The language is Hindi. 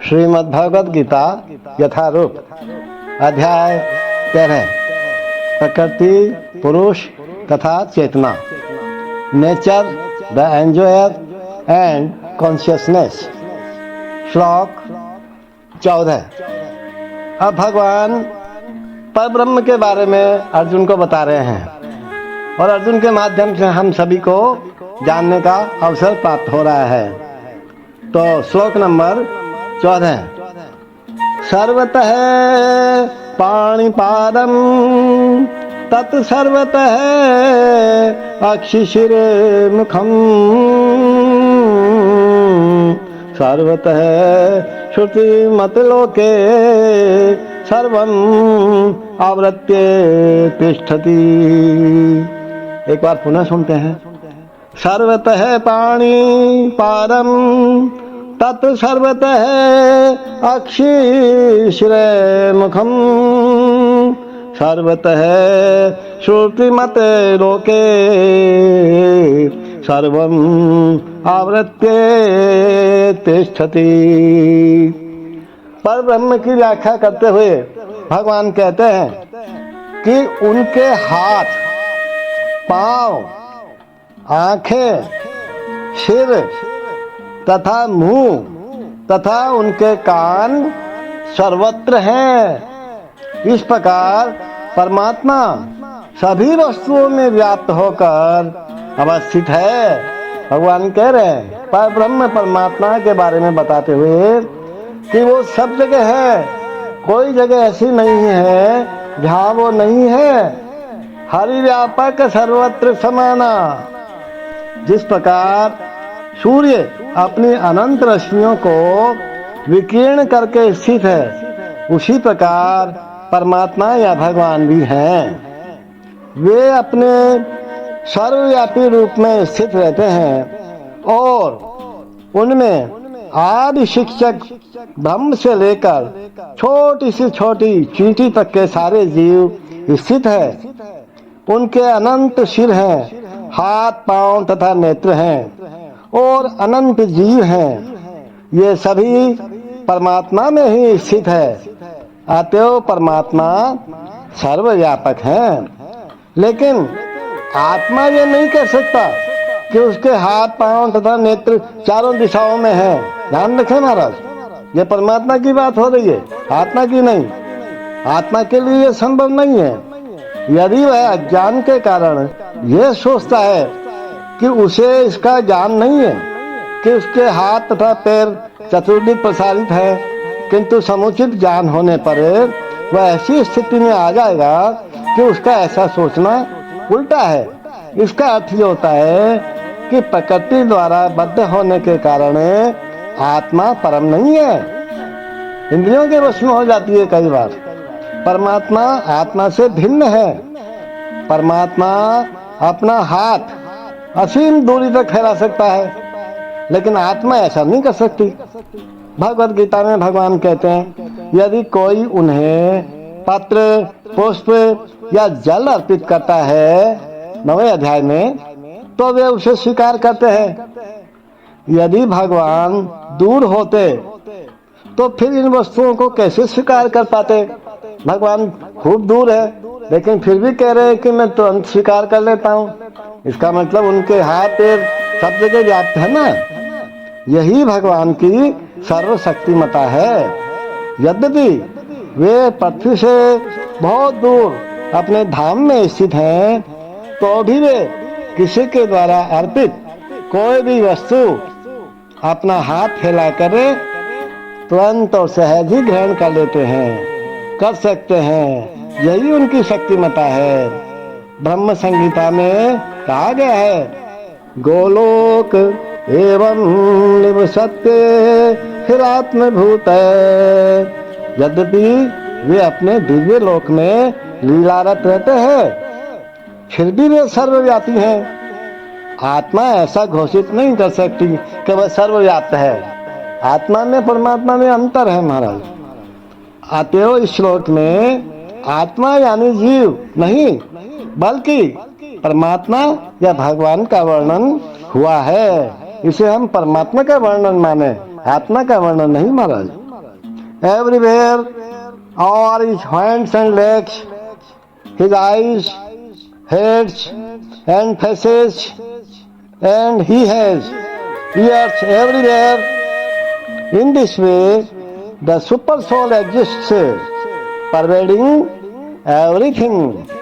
श्रीमद्भगवद गीता यथारूप अध्याय 13 प्रकृति, पुरुष तथा चेतना, nature, the enjoyer and consciousness. श्लोक 14। अब भगवान परब्रह्म के बारे में अर्जुन को बता रहे हैं और अर्जुन के माध्यम से हम सभी को जानने का अवसर प्राप्त हो रहा है। तो श्लोक नंबर 14। सर्वतः पाणिपादं तत्सर्वतः अक्षिशिरमुखम् सर्वतः श्रुतिमतलोके सर्वं आवृत्य तिष्ठति। एक बार पुनः सुनते हैं। सर्वतः पाणिपादं तत्सर्वतः अक्षिशिरमुखम् सर्वतः श्रुतिमते लोके सर्वं आवृत्य तिष्ठति। परब्रह्म की व्याख्या करते हुए भगवान कहते हैं कि उनके हाथ, पांव, आंखें, सिर तथा मुंह तथा उनके कान सर्वत्र हैं। इस प्रकार परमात्मा सभी वस्तुओं में व्याप्त होकर अवस्थित है। भगवान कह रहे हैं परब्रह्म परमात्मा के बारे में बताते हुए कि वो सब जगह है, कोई जगह ऐसी नहीं है जहाँ वो नहीं है। हरि व्यापक सर्वत्र समाना। जिस प्रकार सूर्य अपनी अनंत रश्मियों को विकीर्ण करके स्थित है, उसी प्रकार परमात्मा या भगवान भी हैं। वे अपने सर्वव्यापी रूप में स्थित रहते हैं और उनमें आदि शिक्षक ब्रह्म से लेकर छोटी से छोटी चींटी तक के सारे जीव स्थित है। उनके अनंत सिर हैं, हाथ, पांव तथा नेत्र हैं और अनंत जीव हैं। ये सभी परमात्मा में ही स्थित है। अतएव परमात्मा सर्वव्यापक है। लेकिन आत्मा ये नहीं कह सकता कि उसके हाथ, पांव तथा नेत्र चारों दिशाओं में है। ध्यान रखें महाराज, ये परमात्मा की बात हो रही है, आत्मा की नहीं। आत्मा के लिए ये संभव नहीं है। यदि वह अज्ञान के कारण यह सोचता है कि उसे इसका ज्ञान नहीं है कि उसके हाथ तथा पैर चतुर्दिक प्रसारित है, किंतु समुचित ज्ञान होने पर वह ऐसी स्थिति में आ जाएगा कि उसका ऐसा सोचना उल्टा है। इसका अर्थ ये होता है कि प्रकृति द्वारा बद्ध होने के कारण आत्मा परम नहीं है, इंद्रियों के वश में हो जाती है कई बार। परमात्मा आत्मा से भिन्न है। परमात्मा अपना हाथ असीम दूरी तक फैला सकता है, लेकिन आत्मा ऐसा नहीं कर सकती। भगवद गीता में भगवान कहते हैं यदि कोई उन्हें पत्र, पुष्प या जल अर्पित करता है 9वें अध्याय में, तो वे उसे स्वीकार करते हैं। यदि भगवान दूर होते तो फिर इन वस्तुओं को कैसे स्वीकार कर पाते। भगवान खूब दूर है, लेकिन फिर भी कह रहे हैं कि मैं तुरंत स्वीकार कर लेता हूँ। इसका मतलब उनके हाथ पैर सब जगह व्याप्त है ना। यही भगवान की सर्वशक्तिमता है। यद्यपि वे पृथ्वी से बहुत दूर अपने धाम में स्थित हैं, तो भी वे किसी के द्वारा अर्पित कोई भी वस्तु अपना हाथ फैला कर तुरंत और सहज ही ग्रहण कर लेते हैं, कर सकते हैं। यही उनकी शक्तिमता है। ब्रह्म संहिता में कहा गया है गोलोक एवं निवसते हिरात्मभूत। यद्यपि वे अपने दिव्य लोक में लीलारत रहते हैं, फिर भी वे सर्वव्यापी हैं। आत्मा ऐसा घोषित नहीं कर सकती कि वह सर्वव्याप्त है। आत्मा में परमात्मा में अंतर है महाराज। अतएव इस श्लोक में आत्मा यानी जीव नहीं, बल्कि परमात्मा या भगवान का वर्णन हुआ है। इसे हम परमात्मा का वर्णन माने, आत्मा का वर्णन नहीं महाराज। everywhere are his hands and legs, his eyes, heads, and faces, and he has ears everywhere. In this way, the super soul exists, pervading everything.